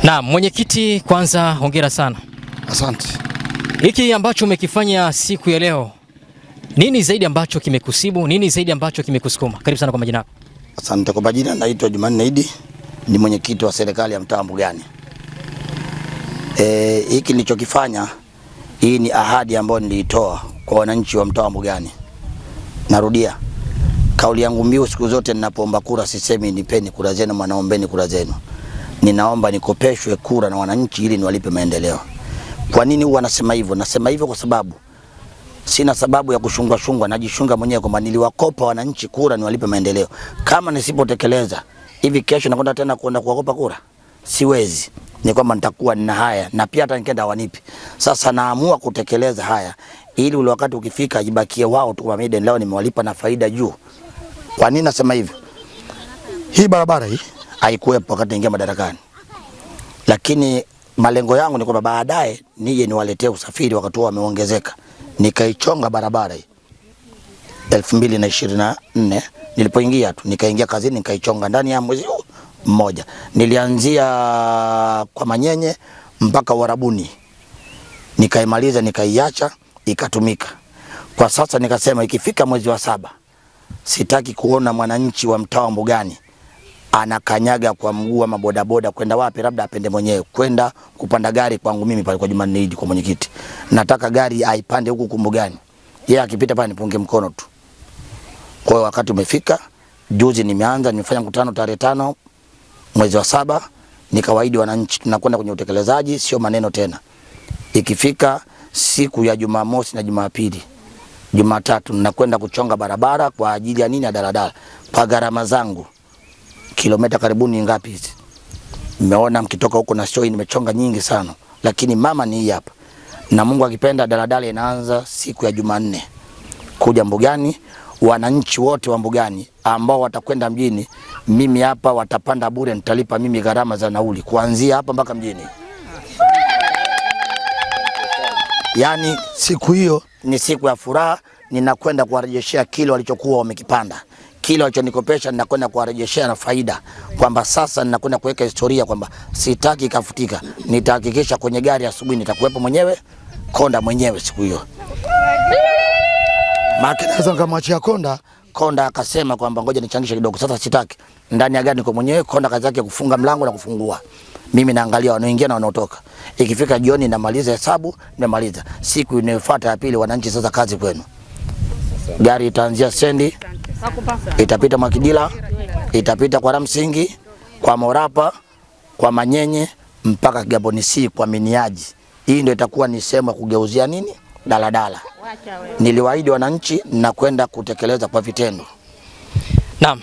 Na mwenyekiti, kwanza hongera sana. Asante. Hiki ambacho umekifanya siku ya leo, nini zaidi ambacho kimekusibu? Nini zaidi ambacho kimekusukuma? Karibu sana kwa majina yako. Asante. Kwa majina naitwa Jumanne Idi, ni mwenyekiti wa serikali ya mtaa Mbugani. Hiki nilichokifanya, hii ni ahadi ambayo nilitoa kwa wananchi wa mtaa Mbugani. Narudia, kauli yangu mbiu siku zote ninapoomba kura sisemi nipeni kura zenu, mnaombeni kura zenu. Ninaomba nikopeshwe kura na wananchi ili niwalipe maendeleo. Kwa nini huwa nasema hivyo? Nasema hivyo kwa sababu sina sababu ya kushungwa, najishunga mwenyewe kwamba niliwakopa wananchi kura niwalipe maendeleo. Kama nisipotekeleza, hivi kesho nakwenda tena kuwakopa kura? Siwezi. Ni kwamba nitakuwa nina haya na pia hata nikenda wanipi. Sasa naamua kutekeleza haya ili ule wakati ukifika jibakie wao tu kwa mimi leo nimewalipa na faida juu. Kwa nini nasema hivyo? Hii barabara hii haikuwepo wakati niingia madarakani. Lakini malengo yangu ni kwamba baadaye nije niwaletee usafiri wakati wao wameongezeka. Nikaichonga barabara hii 2024 nilipoingia tu, nikaingia kazini nikaichonga ndani ya mwezi mmoja. Nilianzia kwa Manyenye mpaka Warabuni. Nikaimaliza, nikaiacha, ikatumika. Kwa sasa nikasema ikifika mwezi wa 7 sitaki kuona mwananchi wa mtaa Mbugani anakanyaga kwa mguu ama bodaboda kwenda wapi, labda apende mwenyewe kwenda kupanda gari kwangu mimi pale kwa Jumanne Idi kwa mwenyekiti. Nataka gari aipande huku Mbugani. Yeye akipita pale nipunge mkono tu. Kwa hiyo wakati umefika, juzi nimeanza, nimefanya mkutano tarehe 5 mwezi wa 7, nikawaahidi wananchi tunakwenda kwenye utekelezaji, sio maneno tena. Ikifika siku ya Jumamosi na Jumapili, Jumatatu nakwenda kuchonga barabara kwa ajili ya nini? Ya daladala. Kwa gharama zangu. Kilomita karibuni ngapi hizi? Nimeona mkitoka huko na show nimechonga nyingi sana. Lakini mama ni hii hapa. Na Mungu akipenda daladala inaanza siku ya Jumanne kuja Mbugani. Wananchi wote wa Mbugani ambao watakwenda mjini, mimi hapa watapanda bure, nitalipa mimi gharama za nauli kuanzia hapa mpaka mjini. Yaani siku hiyo ni siku ya furaha, ninakwenda kuwarejeshea kile walichokuwa wamekipanda. Kile walichonikopesha ninakwenda kuwarejeshea na faida, kwamba sasa ninakwenda kuweka historia kwamba sitaki kafutika. Nitahakikisha kwenye gari asubuhi nitakuwepo mwenyewe, konda mwenyewe siku hiyo. Maana nikamwachia konda akasema kwamba ngoja nichangishe kidogo. Sasa sitaki. Ndani ya gari niko mwenyewe, konda kazi yake kufunga mlango na kufungua. Mimi naangalia wanaoingia na wanaotoka. Ikifika jioni namaliza hesabu, nimemaliza. Siku inayofuata ya pili, wananchi sasa kazi kwenu. Gari itaanzia stendi, itapita Makidila, itapita kwa Ramsingi, kwa Morapa, kwa Manyenye mpaka Gaboni C kwa Miniaji. Hii ndio itakuwa ni sehemu ya kugeuzia nini? Daladala. Niliwaahidi wananchi na kwenda kutekeleza kwa vitendo. Naam.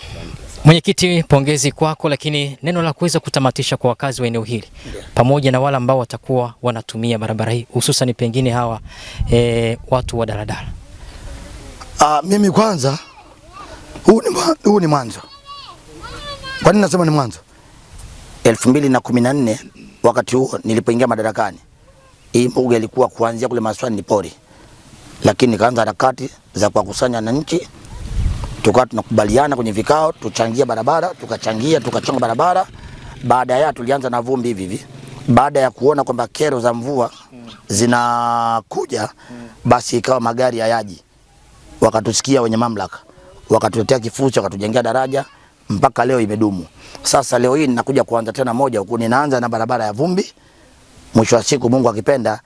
Mwenyekiti, pongezi kwako, lakini neno la kuweza kutamatisha kwa wakazi wa eneo hili pamoja na wale ambao watakuwa wanatumia barabara hii, hususan pengine hawa watu wa daladala. Mimi kwanza huu ni mwanzo. Kwa nini nasema ni mwanzo? 2014 wakati huo nilipoingia madarakani, hii mbuga ilikuwa kuanzia kule Maswani ni pori. Lakini nikaanza harakati za kuwakusanya wananchi, tukawa tunakubaliana kwenye vikao tuchangie barabara, tukachonga barabara. Baada ya tulianza na vumbi hivi. Baada ya kuona kwamba kero za mvua zinakuja, basi ikawa magari hayaji. Wakatusikia wenye mamlaka, wakatuletea kifusi, wakatujengea daraja mpaka leo imedumu. Sasa leo hii ninakuja kuanza tena moja huku, ninaanza na barabara ya vumbi. Mwisho wa siku Mungu akipenda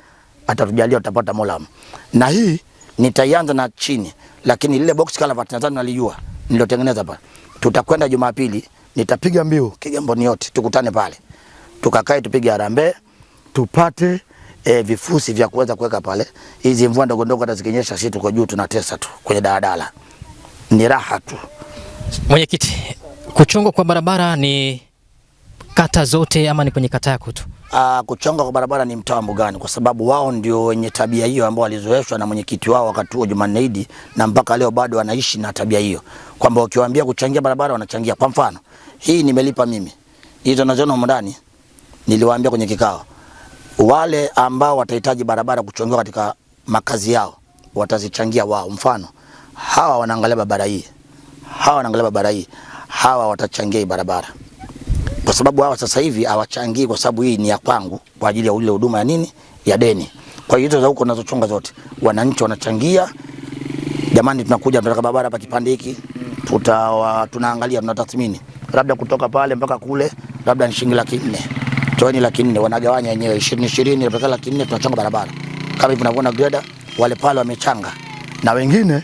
atatujalia tutapata Molam. Na hii nitaianza na chini, lakini lile box culvert nadhani nalijua nilotengeneza pale. Tutakwenda Jumapili, nitapiga mbiu Kigamboni yote, tukutane pale. Tukakae tupige harambee, tupate vifusi vya kuweza kuweka pale. Hizi mvua ndogo ndogo hata zikinyesha sisi tuko juu tunatesa tu kwenye daladala. Ni raha tu. Mwenyekiti, kuchongwa kwa barabara ni kata zote ama ni kwenye kata yako tu? Kuchonga kwa barabara ni mtaa Mbugani, kwa sababu wao ndio wenye tabia hiyo ambao walizoeshwa na mwenyekiti wao wakati huo Jumanne Idi, na mpaka leo bado wanaishi na tabia hiyo, kwamba ukiwaambia kuchangia barabara wanachangia. Kwa mfano, hii nimelipa mimi. Hizo naziona huko ndani. Niliwaambia kwenye kikao, wale ambao watahitaji barabara kuchongewa katika makazi yao watazichangia wao. Mfano, hawa wanaangalia barabara hii. Hawa watachangia barabara. Kwa sababu hawa sasa hivi hawachangii, kwa sababu hii ni ya kwangu kwa ajili ya ile huduma ya nini, ya deni. Kwa hiyo hizo za huko nazochonga zote wananchi wanachangia. Jamani, tunakuja tunataka barabara hapa kipande hiki, tunaangalia, tunatathmini, labda kutoka pale mpaka kule labda ni shilingi 400,000, toeni 400,000, wanagawanya wenyewe 20 mpaka 400,000, tunachonga barabara kama hivi tunavyoona greda wale pale wamechanga, na wengine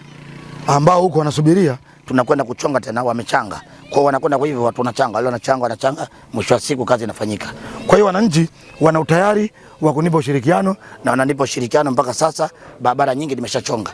ambao huko wanasubiria tunakwenda kuchonga tena wamechanga. Kwa hiyo wanakwenda, kwa hivyo watu wanachanga, wale wanachanga, mwisho wa siku kazi inafanyika. Kwa hiyo wananchi wana utayari wa kunipa ushirikiano na wananipa ushirikiano mpaka sasa. Barabara nyingi nimeshachonga.